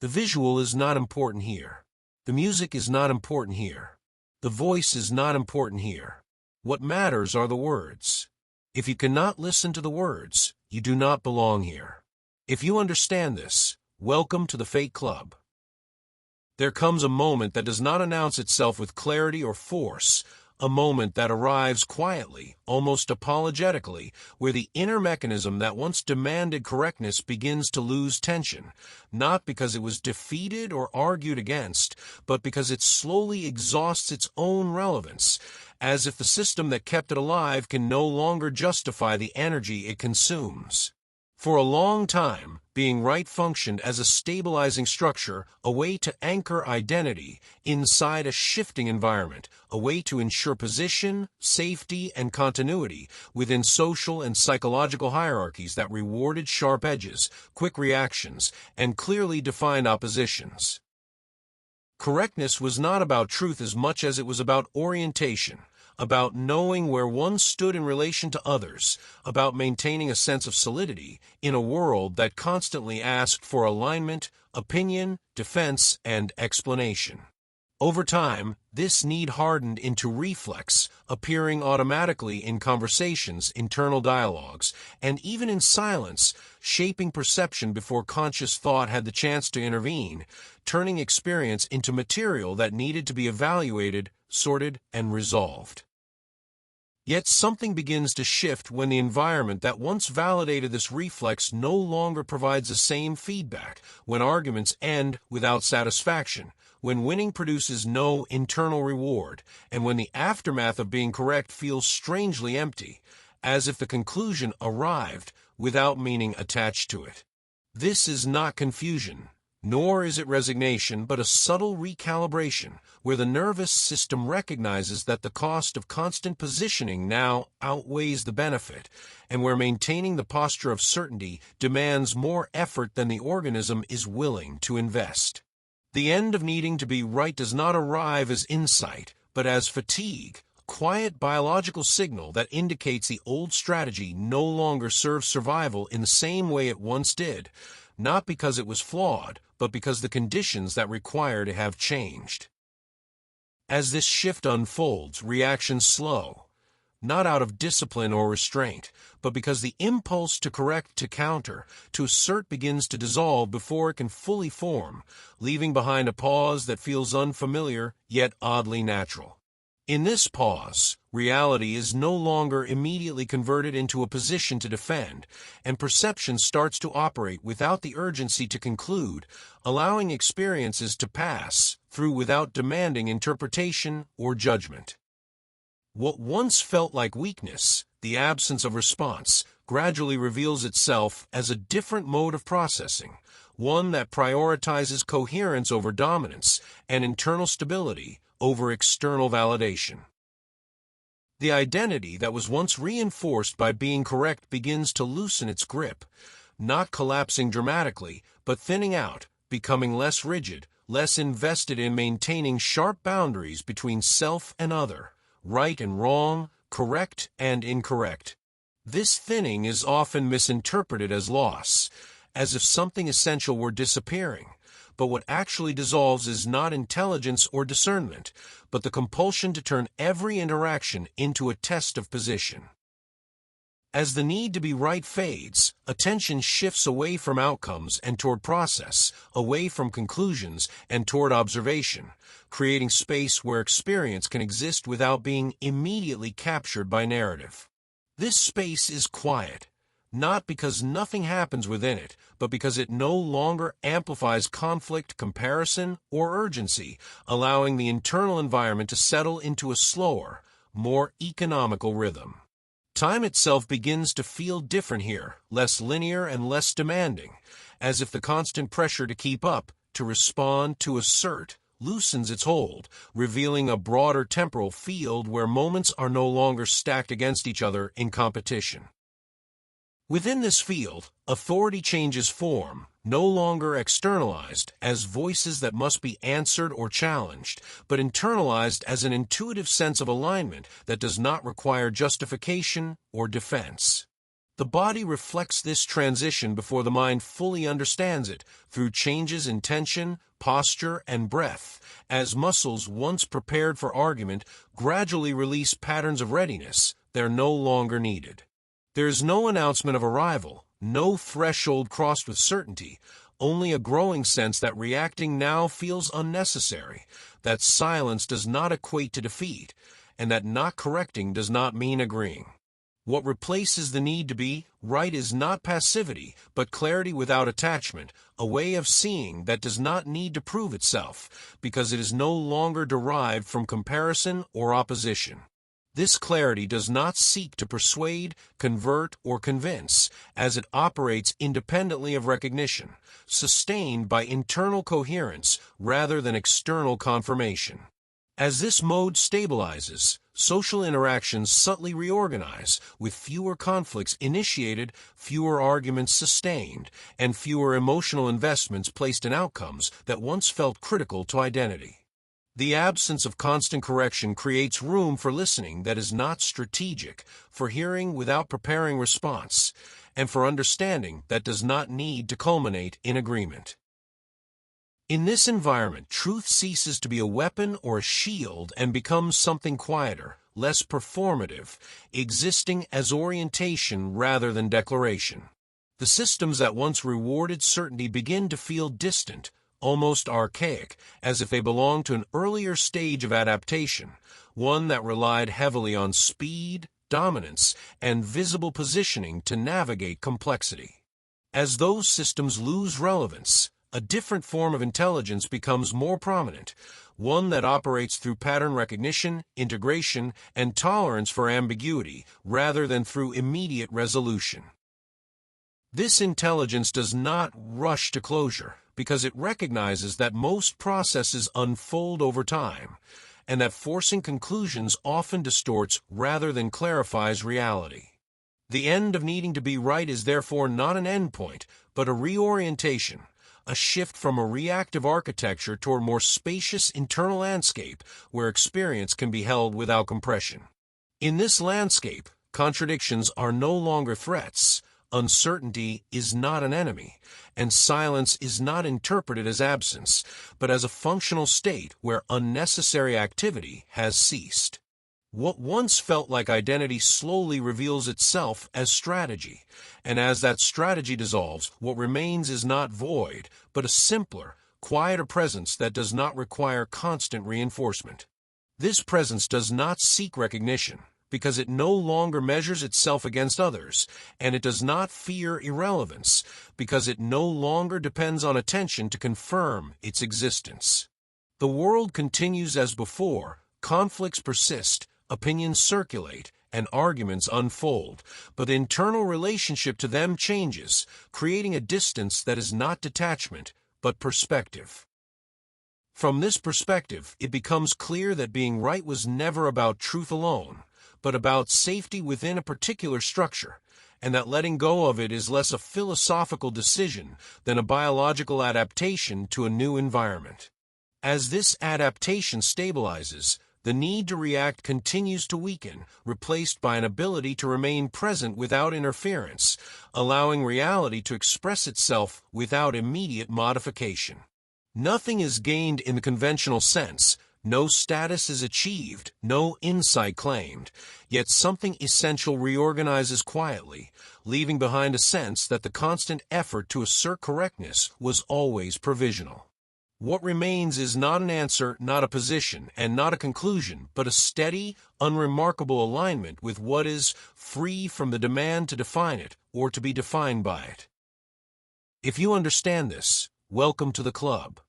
The visual is not important here. The music is not important here. The voice is not important here. What matters are the words. If you cannot listen to the words, you do not belong here. If you understand this, welcome to the Fate Club. There comes a moment that does not announce itself with clarity or force, a moment that arrives quietly, almost apologetically, where the inner mechanism that once demanded correctness begins to lose tension, not because it was defeated or argued against, but because it slowly exhausts its own relevance, as if the system that kept it alive can no longer justify the energy it consumes. For a long time, being right functioned as a stabilizing structure, a way to anchor identity inside a shifting environment, a way to ensure position, safety, and continuity within social and psychological hierarchies that rewarded sharp edges, quick reactions, and clearly defined oppositions. Correctness was not about truth as much as it was about orientation, about knowing where one stood in relation to others, about maintaining a sense of solidity in a world that constantly asked for alignment, opinion, defense, and explanation. Over time, this need hardened into reflex, appearing automatically in conversations, internal dialogues, and even in silence, shaping perception before conscious thought had the chance to intervene, turning experience into material that needed to be evaluated, sorted, and resolved. Yet something begins to shift when the environment that once validated this reflex no longer provides the same feedback, when arguments end without satisfaction, when winning produces no internal reward, and when the aftermath of being correct feels strangely empty, as if the conclusion arrived without meaning attached to it. This is not confusion, nor is it resignation, but a subtle recalibration, where the nervous system recognizes that the cost of constant positioning now outweighs the benefit, and where maintaining the posture of certainty demands more effort than the organism is willing to invest. The end of needing to be right does not arrive as insight, but as fatigue, a quiet biological signal that indicates the old strategy no longer serves survival in the same way it once did, not because it was flawed, but because the conditions that required it have changed. As this shift unfolds, reactions slow, not out of discipline or restraint, but because the impulse to correct, to counter, to assert begins to dissolve before it can fully form, leaving behind a pause that feels unfamiliar yet oddly natural. In this pause, reality is no longer immediately converted into a position to defend, and perception starts to operate without the urgency to conclude, allowing experiences to pass through without demanding interpretation or judgment. What once felt like weakness, the absence of response, gradually reveals itself as a different mode of processing, one that prioritizes coherence over dominance and internal stability over external validation. The identity that was once reinforced by being correct begins to loosen its grip, not collapsing dramatically, but thinning out, becoming less rigid, less invested in maintaining sharp boundaries between self and other, right and wrong, correct and incorrect. This thinning is often misinterpreted as loss, as if something essential were disappearing. But what actually dissolves is not intelligence or discernment, but the compulsion to turn every interaction into a test of position. As the need to be right fades, attention shifts away from outcomes and toward process, away from conclusions and toward observation, creating space where experience can exist without being immediately captured by narrative. This space is quiet, not because nothing happens within it, but because it no longer amplifies conflict, comparison, or urgency, allowing the internal environment to settle into a slower, more economical rhythm. Time itself begins to feel different here, less linear and less demanding, as if the constant pressure to keep up, to respond, to assert, loosens its hold, revealing a broader temporal field where moments are no longer stacked against each other in competition. Within this field, authority changes form, no longer externalized as voices that must be answered or challenged, but internalized as an intuitive sense of alignment that does not require justification or defense. The body reflects this transition before the mind fully understands it through changes in tension, posture, and breath, as muscles once prepared for argument gradually release patterns of readiness that are no longer needed. There is no announcement of arrival, no threshold crossed with certainty, only a growing sense that reacting now feels unnecessary, that silence does not equate to defeat, and that not correcting does not mean agreeing. What replaces the need to be right is not passivity, but clarity without attachment, a way of seeing that does not need to prove itself, because it is no longer derived from comparison or opposition. This clarity does not seek to persuade, convert, or convince, as it operates independently of recognition, sustained by internal coherence rather than external confirmation. As this mode stabilizes, social interactions subtly reorganize, with fewer conflicts initiated, fewer arguments sustained, and fewer emotional investments placed in outcomes that once felt critical to identity. The absence of constant correction creates room for listening that is not strategic, for hearing without preparing response, and for understanding that does not need to culminate in agreement. In this environment, truth ceases to be a weapon or a shield and becomes something quieter, less performative, existing as orientation rather than declaration. The systems that once rewarded certainty begin to feel distant, almost archaic, as if they belong to an earlier stage of adaptation, one that relied heavily on speed, dominance, and visible positioning to navigate complexity. As those systems lose relevance, a different form of intelligence becomes more prominent, one that operates through pattern recognition, integration, and tolerance for ambiguity rather than through immediate resolution. This intelligence does not rush to closure because it recognizes that most processes unfold over time, and that forcing conclusions often distorts rather than clarifies reality. The end of needing to be right is therefore not an endpoint, but a reorientation, a shift from a reactive architecture toward more spacious internal landscape where experience can be held without compression. In this landscape, contradictions are no longer threats, uncertainty is not an enemy, and silence is not interpreted as absence, but as a functional state where unnecessary activity has ceased. What once felt like identity slowly reveals itself as strategy, and as that strategy dissolves, what remains is not void, but a simpler, quieter presence that does not require constant reinforcement. This presence does not seek recognition, because it no longer measures itself against others, and it does not fear irrelevance, because it no longer depends on attention to confirm its existence. The world continues as before, conflicts persist, opinions circulate, and arguments unfold, but the internal relationship to them changes, creating a distance that is not detachment, but perspective. From this perspective, it becomes clear that being right was never about truth alone, but about safety within a particular structure, and that letting go of it is less a philosophical decision than a biological adaptation to a new environment. As this adaptation stabilizes, the need to react continues to weaken, replaced by an ability to remain present without interference, allowing reality to express itself without immediate modification. Nothing is gained in the conventional sense, no status is achieved, no insight claimed, yet something essential reorganizes quietly, leaving behind a sense that the constant effort to assert correctness was always provisional. What remains is not an answer, not a position, and not a conclusion, but a steady, unremarkable alignment with what is free from the demand to define it or to be defined by it. If you understand this, welcome to the club.